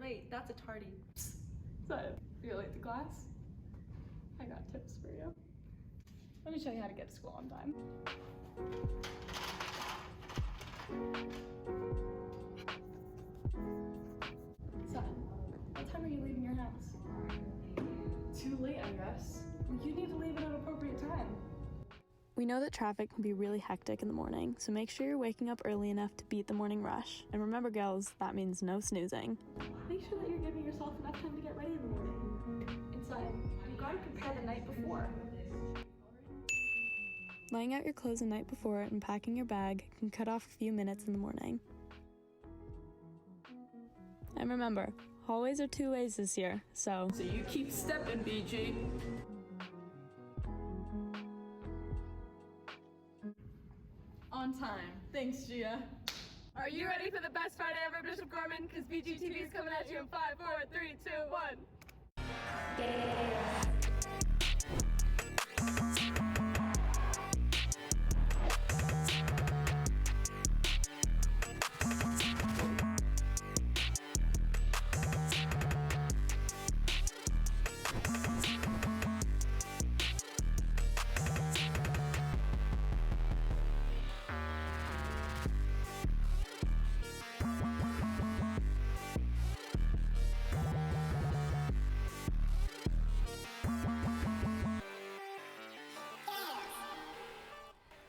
late. That's a tardy. Is that you're late to class? I got tips for you. Let me show you how to get to school on time. Son, what time are you leaving your house? Too late, I guess. Well, you need to leave at an appropriate time. We know that traffic can be really hectic in the morning, so make sure you're waking up early enough to beat the morning rush. And remember, girls, that means no snoozing. Make sure that you're giving yourself enough time to get ready in the morning. Inside, you've got to prepare the night before. Laying out your clothes the night before and packing your bag can cut off a few minutes in the morning. And remember, hallways are 2 ways this year, so you keep stepping, BG. On time. Thanks, Gia. Are you ready for the best Friday ever, Bishop Gorman? Because Bgtv is coming at you in 5, 4, 3, 2, 1.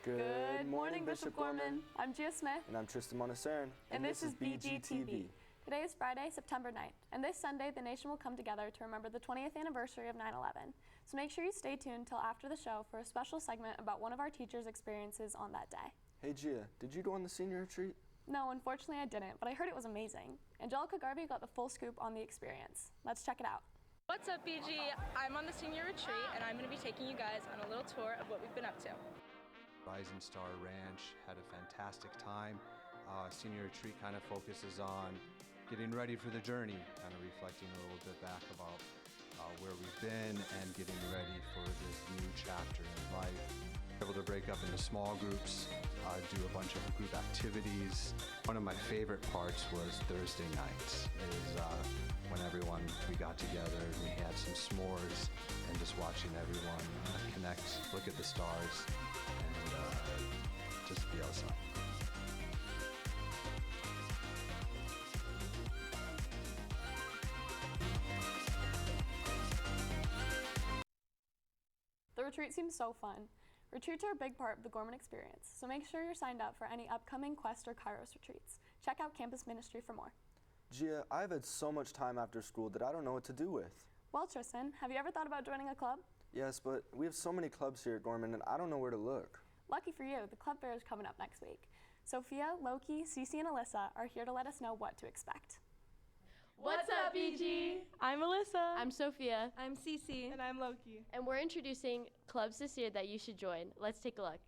Good morning, Bishop Gorman. I'm Gia Smith. And I'm Tristan Montesern. And this is Bgtv. Today is Friday, September 9th, and this Sunday the nation will come together to remember the 20th anniversary of 9/11. So make sure you stay tuned till after the show for a special segment about one of our teachers' experiences on that day. Hey Gia, did you go on the senior retreat? No, unfortunately I didn't, but I heard it was amazing. Angelica Garvey got the full scoop on the experience. Let's check it out. What's up, BG? I'm on the senior retreat, and I'm going to be taking you guys on a little tour of what we've been up to. Rising Star Ranch had a fantastic time. Senior retreat kind of focuses on getting ready for the journey, kind of reflecting a little bit back about where we've been and getting ready for this new chapter in life. Able to break up into small groups, do a bunch of group activities. One of my favorite parts was Thursday nights, when we got together, we had some s'mores, and just watching everyone connect, look at the stars, and just be outside. The retreat seems so fun. Retreats are a big part of the Gorman experience, so make sure you're signed up for any upcoming Quest or Kairos retreats. Check out Campus Ministry for more. Gia, I've had so much time after school that I don't know what to do with. Well, Tristan, have you ever thought about joining a club? Yes, but we have so many clubs here at Gorman and I don't know where to look. Lucky for you, the club fair is coming up next week. Sophia, Loki, Cece, and Alyssa are here to let us know what to expect. What's up, BG? I'm Alyssa. I'm Sophia. I'm Cece. And I'm Loki. And we're introducing clubs this year that you should join. Let's take a look.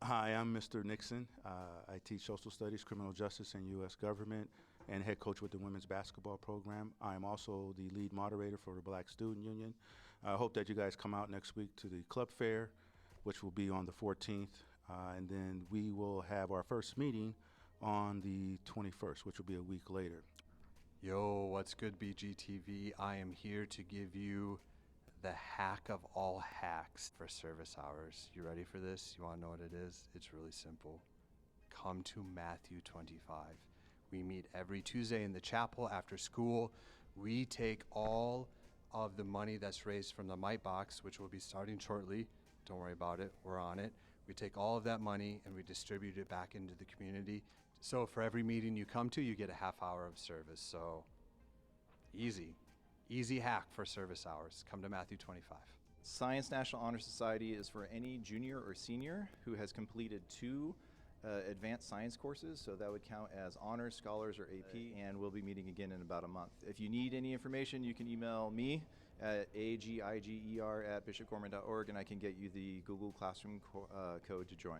Hi, I'm Mr. Nixon. I teach social studies, criminal justice, and U.S. government, and head coach with the women's basketball program. I'm also the lead moderator for the Black Student Union. I hope that you guys come out next week to the club fair, which will be on the 14th, and then we will have our first meeting on the 21st, which will be a week later. Yo, what's good, Bgtv? I am here to give you the hack of all hacks for service hours. You ready for this? You want to know what it is? It's really simple. Come to Matthew 25. We meet every Tuesday in the chapel after school. We take all of the money that's raised from the Mite Box, which will be starting shortly. Don't worry about it, we're on it. We take all of that money and we distribute it back into the community. So for every meeting you come to, you get a half hour of service. So easy hack for service hours. Come to Matthew 25. Science National Honor Society is for any junior or senior who has completed 2 advanced science courses, so that would count as honors, scholars, or AP, and we'll be meeting again in about a month. If you need any information, you can email me at agiger@bishopgorman.org, and I can get you the Google Classroom code to join.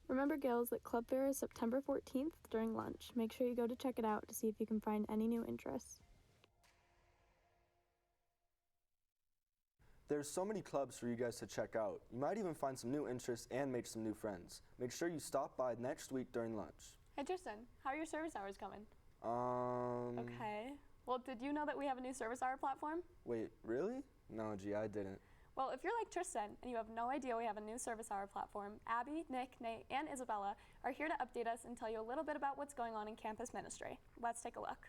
Remember, girls, that club fair is September 14th during lunch. Make sure you go to check it out to see if you can find any new interests. There's so many clubs for you guys to check out. You might even find some new interests and make some new friends. Make sure you stop by next week during lunch. Hey, Tristan, how are your service hours coming? Okay. Well, did you know that we have a new service hour platform? Wait, really? No, G, I didn't. Well, if you're like Tristan and you have no idea we have a new service hour platform, Abby, Nick, Nate, and Isabella are here to update us and tell you a little bit about what's going on in campus ministry. Let's take a look.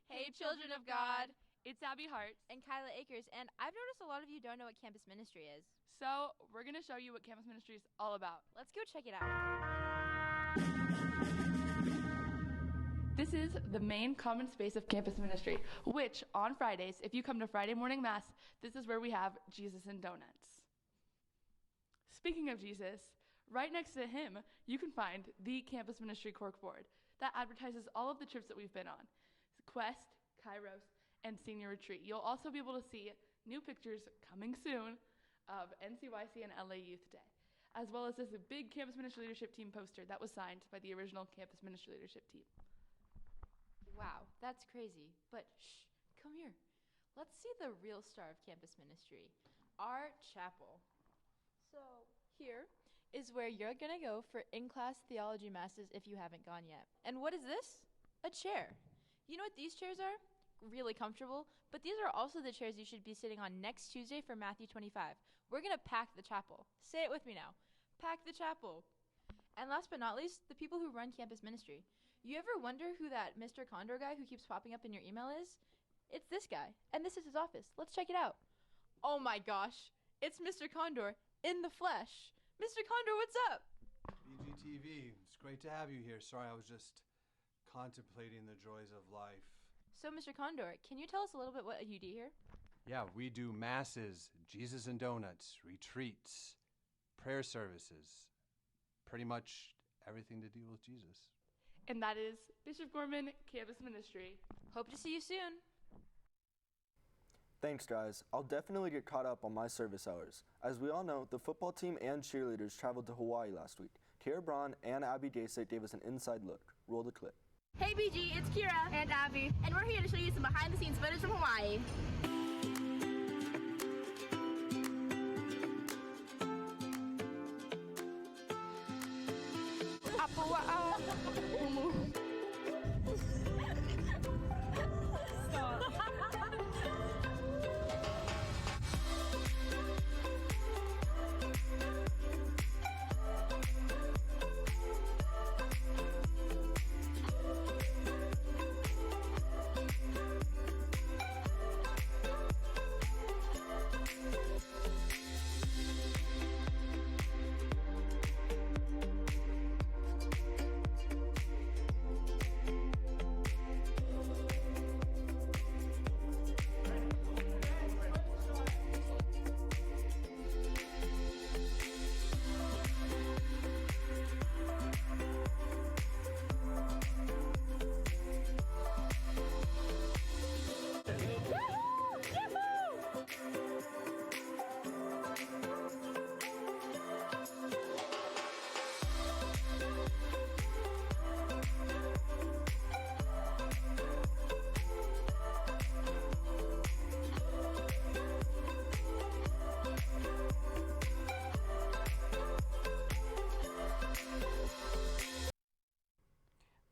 Hey, children of God. It's Abby Hart. And Kyla Akers, and I've noticed a lot of you don't know what campus ministry is. So we're going to show you what campus ministry is all about. Let's go check it out. This is the main common space of campus ministry, which on Fridays, if you come to Friday morning mass, this is where we have Jesus and donuts. Speaking of Jesus, right next to him, you can find the campus ministry corkboard that advertises all of the trips that we've been on. Quest, Kairos, and Senior Retreat. You'll also be able to see new pictures coming soon of NCYC and LA Youth Day, as well as this big campus ministry leadership team poster that was signed by the original campus ministry leadership team. Wow, that's crazy. But shh, come here. Let's see the real star of campus ministry, our chapel. So here is where you're gonna go for in-class theology masses if you haven't gone yet. And what is this? A chair. You know what these chairs are? Really comfortable, but these are also the chairs you should be sitting on next Tuesday for Matthew 25. We're gonna pack the chapel. Say it with me now. Pack the chapel. And last but not least, the people who run campus ministry. You ever wonder who that Mr. Condor guy who keeps popping up in your email is? It's this guy, and this is his office. Let's check it out. Oh my gosh, it's Mr. Condor in the flesh. Mr. Condor, what's up? Bgtv, it's great to have you here. Sorry, I was just contemplating the joys of life. So, Mr. Condor, can you tell us a little bit what you do here? Yeah, we do masses, Jesus and donuts, retreats, prayer services, pretty much everything to deal with Jesus. And that is Bishop Gorman, campus ministry. Hope to see you soon. Thanks, guys. I'll definitely get caught up on my service hours. As we all know, the football team and cheerleaders traveled to Hawaii last week. Kara Braun and Abby Daysett gave us an inside look. Roll the clip. Hey BG, it's Kira and Abby, and we're here to show you some behind-the-scenes footage from Hawaii.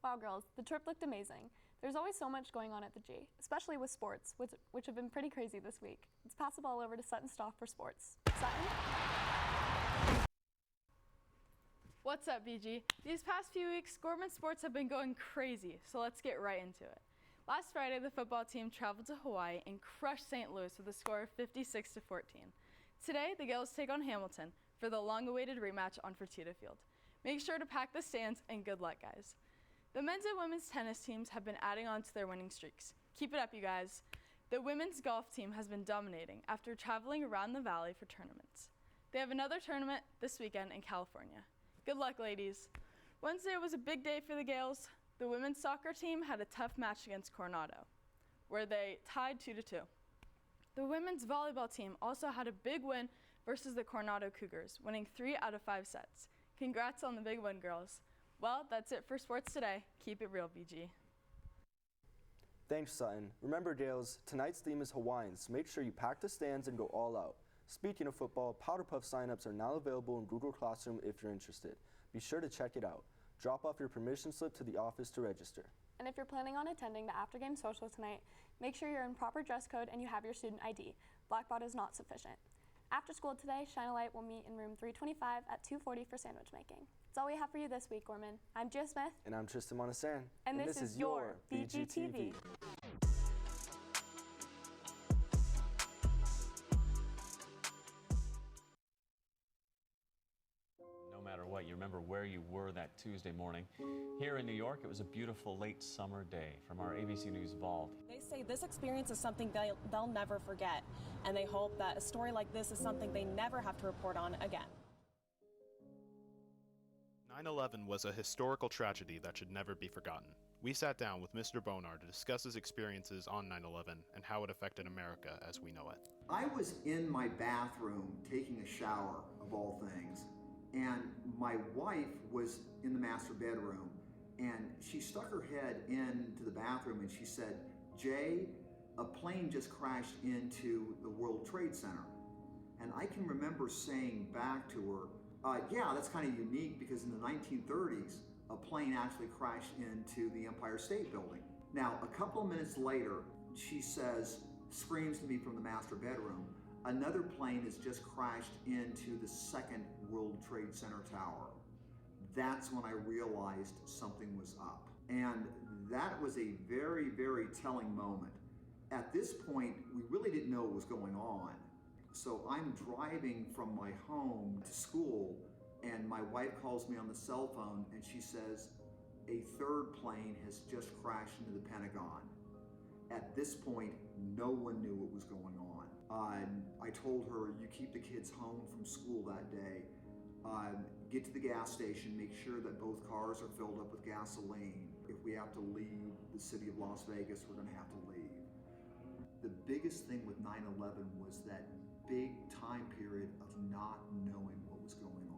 Wow, girls, the trip looked amazing. There's always so much going on at the G, especially with sports, which have been pretty crazy this week. Let's pass the ball over to Sutton Stoff for sports. Sutton? What's up, BG? These past few weeks, Gorman sports have been going crazy, so let's get right into it. Last Friday, the football team traveled to Hawaii and crushed St. Louis with a score of 56-14. Today, the Gales take on Hamilton for the long-awaited rematch on Fertitta Field. Make sure to pack the stands, and good luck, guys. The men's and women's tennis teams have been adding on to their winning streaks. Keep it up, you guys. The women's golf team has been dominating after traveling around the valley for tournaments. They have another tournament this weekend in California. Good luck, ladies. Wednesday was a big day for the Gales. The women's soccer team had a tough match against Coronado, where they tied 2-2. The women's volleyball team also had a big win versus the Coronado Cougars, winning 3 out of 5 sets. Congrats on the big win, girls. Well, that's it for sports today. Keep it real, BG. Thanks, Sutton. Remember, Gales, tonight's theme is Hawaiian, so make sure you pack the stands and go all out. Speaking of football, Powder Puff signups are now available in Google Classroom if you're interested. Be sure to check it out. Drop off your permission slip to the office to register. And if you're planning on attending the after-game social tonight, make sure you're in proper dress code and you have your student ID. Blackbaud is not sufficient. After school today, Shine a Light will meet in room 325 at 2:40 for sandwich making. That's all we have for you this week, Gorman. I'm Gia Smith. And I'm Tristan Monasteran. And this is your Bgtv. No matter what, you remember where you were that Tuesday morning. Here in New York, it was a beautiful late summer day. From our ABC News Vault. They say this experience is something they'll never forget, and they hope that a story like this is something they never have to report on again. 9/11 was a historical tragedy that should never be forgotten. We sat down with Mr. Bonar to discuss his experiences on 9/11 and how it affected America as we know it. I was in my bathroom taking a shower, of all things, and my wife was in the master bedroom, and she stuck her head into the bathroom and she said, "Jay, a plane just crashed into the World Trade Center." And I can remember saying back to her, yeah, that's kind of unique because in the 1930s, a plane actually crashed into the Empire State Building. Now, a couple of minutes later, she screams to me from the master bedroom, "Another plane has just crashed into the second World Trade Center tower." That's when I realized something was up. And that was a very, very telling moment. At this point, we really didn't know what was going on. So I'm driving from my home to school, and my wife calls me on the cell phone and she says, "A third plane has just crashed into the Pentagon." At this point, no one knew what was going on. I told her, "You keep the kids home from school that day. Get to the gas station, make sure that both cars are filled up with gasoline. If we have to leave the city of Las Vegas, we're gonna have to leave." The biggest thing with 9/11 was that big time period of not knowing what was going on.